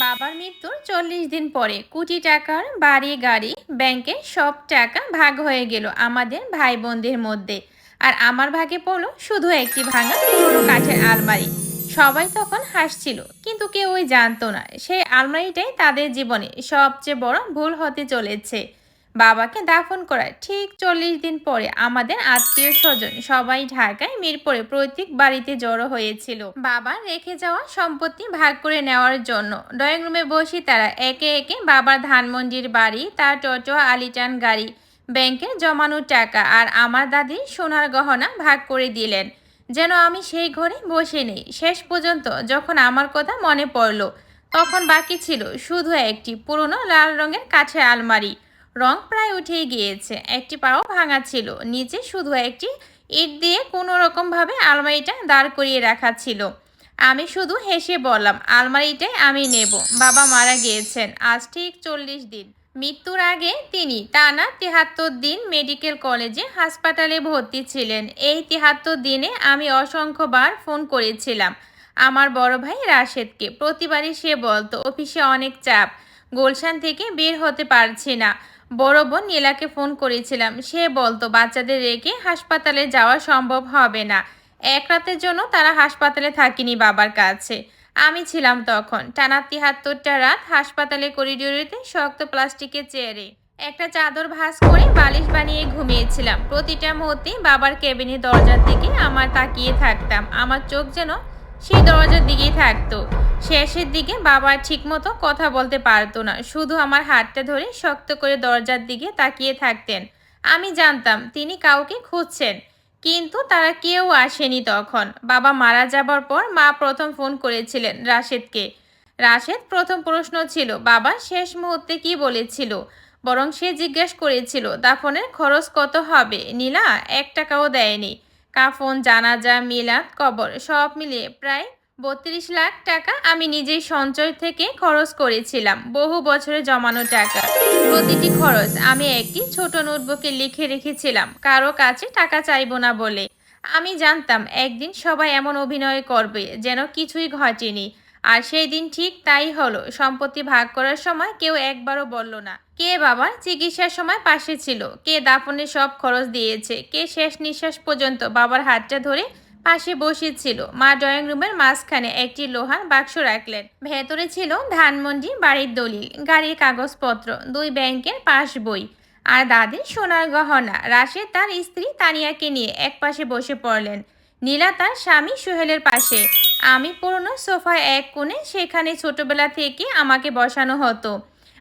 বাবার মৃত্যুর 40 দিন পরে কোটি টাকার বাড়ি গাড়ি ব্যাংকে সব টাকা ভাগ হয়ে গেল আমাদের ভাই বোনদের মধ্যে। আর আমার ভাগে পড়লো শুধু একটি ভাঙা পুরনো কাঠের আলমারি। সবাই তখন হাসছিল, কিন্তু কেউই জানতো না সেই আলমারিটাই তাদের জীবনে সবচেয়ে বড় ভুল হতে চলেছে। বাবাকে দাফন করার ঠিক 40 দিন পরে আমাদের আত্মীয় স্বজন সবাই ঢাকায় মিরপুরে পৈতৃক বাড়িতে জড়ো হয়েছিল বাবার রেখে যাওয়া সম্পত্তি ভাগ করে নেওয়ার জন্য। ড্রয়িং রুমে বসে তারা একে একে বাবার ধানমন্ডির বাড়ি, তার টোটো আলিটান গাড়ি, ব্যাংকের জমানো টাকা আর আমার দাদির সোনার গহনা ভাগ করে দিলেন, যেন আমি সেই ঘরে বসে নেই। শেষ পর্যন্ত যখন আমার কথা মনে পড়লো, তখন বাকি ছিল শুধু একটি পুরনো লাল রঙের কাঠের আলমারি। রং প্রায় উঠেই গিয়েছে, একটি পাও ভাঙা ছিল, নিচে শুধু একটি ইট দিয়ে কোনো রকম ভাবে আলমারিটা দাঁড় করিয়ে রাখা ছিল। আমি শুধু হেসে বললাম, আলমারিটাই আমি নেব। বাবা মারা গিয়েছেন আজ ঠিক 40 দিন। মৃত্যুর আগে তিনি টানা 73 দিন মেডিকেল কলেজে হাসপাতালে ভর্তি ছিলেন। এই 73 দিনে আমি অসংখ্যবার ফোন করেছিলাম আমার বড় ভাই রাশেদকে। প্রতিবারই সে বলতো অফিসে অনেক চাপ, গুলশান থেকে বের হতে পারছি না। বড় বোন নীলাকে ফোন করেছিলাম, সে বলতো বাচ্চাদের রেখে হাসপাতালে যাওয়া সম্ভব হবে না। এক রাতের জন্য তারা হাসপাতালে থাকেনি বাবার কাছে। আমি ছিলাম তখন টানা 73টা রাত হাসপাতালে করিডোরেতে শক্ত প্লাস্টিকের চেয়ারে একটা চাদর ভাঁজ করে বালিশ বানিয়ে ঘুমিয়েছিলাম। প্রতিটা মুহূর্তে বাবার কেবিনের দরজার দিকে আমার তাকিয়ে থাকতাম, আমার চোখ যেন সেই দরজার দিকেই থাকতো। শেষের দিকে বাবা ঠিকমতো কথা বলতে পারতো না, শুধু আমার হাতটা ধরে শক্ত করে দরজার দিকে তাকিয়ে থাকতেন। আমি জানতাম তিনি কাউকে খুঁজছেন, কিন্তু তারা কেউ আসেনি তখন। বাবা মারা যাবার পর মা প্রথম ফোন করেছিলেন রাশেদকে। রাশেদ প্রথম প্রশ্ন ছিল বাবা শেষ মুহূর্তে কি বলেছিল। বরং সে জিজ্ঞেস করেছিল দাফনের খরচ কত হবে। নীলা 1 টাকাও দেয়নি। কাফন, জানাজা, মিলাদ, কবর সব মিলিয়ে প্রায় 32 লাখ টাকা আমি নিজেই সঞ্চয় থেকে খরচ করেছিলাম, বহু বছরে জমানো টাকা। প্রতিটি খরচ আমি একটি ছোট নোটবুকে লিখে রেখেছিলাম, কারো কাছে টাকা চাইবো না বলে। আমি জানতাম একদিন সবাই এমন অভিনয় করবে যেন কিছুই ঘটেনি। আর সেই দিন ঠিক তাই হলো। সম্পত্তি ভাগ করার সময় কেউ একবারও বলল না কে বাবার চিকিৎসার সময় পাশে ছিল, কে দাফনের সব খরচ দিয়েছে, কে শেষ নিঃশ্বাস পর্যন্ত বাবার হাতটা ধরে পাশে বসেছিল। মা ড্রয়িং রুমের মাঝখানে একটি লোহার বাক্স রাখলেন, ভেতরে ছিল ধানমন্ডি বাড়ির দলিল, গাড়ির কাগজপত্র, 2 ব্যাংকের পাস বই আর দাদির সোনার গহনা। রাশেদ তার স্ত্রী তানিয়াকে নিয়ে এক পাশে বসে পড়লেন, নীলা তার স্বামী সোহেলের পাশে। আমি পুরনো সোফায় এক কোণে, সেখানে ছোটবেলা থেকে আমাকে বসানো হতো।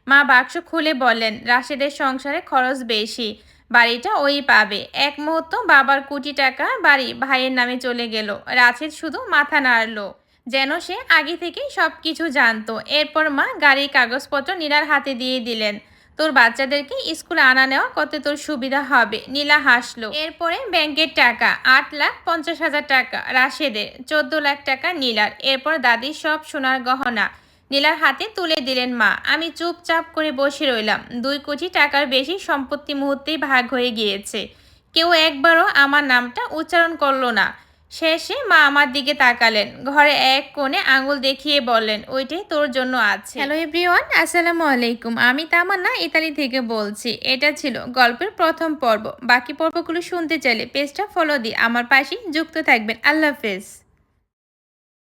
মা বাক্স খুলে বললেন, রাশেদের সংসারে খরচ বেশি, বাড়িটা ওই পাবে। এক মুহূর্ত বাবার কোটি টাকা বাড়ি ভাইয়ের নামে চলে গেল। রাশেদ শুধু মাথা নাড়ল, যেন সে আগে থেকেই সবকিছু জানতো। এরপর মা গাড়ির কাগজপত্র নীলার হাতে দিয়ে দিলেন। তোর বাচ্চাদেরকে স্কুলে আনা নেওয়া কত তোর সুবিধা হবে। নীলা হাসলো। এরপরে ব্যাংকের টাকা 8,50,000 টাকা রাশেদের, 14 লাখ টাকা নীলার। এরপর দাদির সব সোনার গহনা নীলার হাতে তুলে দিলেন মা। আমি চুপচাপ করে বসে রইলাম। 2 কোটি টাকার বেশি সম্পত্তি মুহূর্তেই ভাগ হয়ে গিয়েছে। কেউ একবারও আমার নামটা উচ্চারণ করলো না। শেষে মা আমার দিকে তাকালেন, ঘরে এক কোণে আঙুল দেখিয়ে বললেন, ওইটাই তোর জন্য আছে। হ্যালো এভরিওয়ান, আসসালামু আলাইকুম। আমি তামান্না ইতালি থেকে বলছি। এটা ছিল গল্পের প্রথম পর্ব। বাকি পর্বগুলো শুনতে চাইলে পেজটা ফলো দিয়ে আমার পাশেই যুক্ত থাকবেন। আল্লাহ হাফেজ।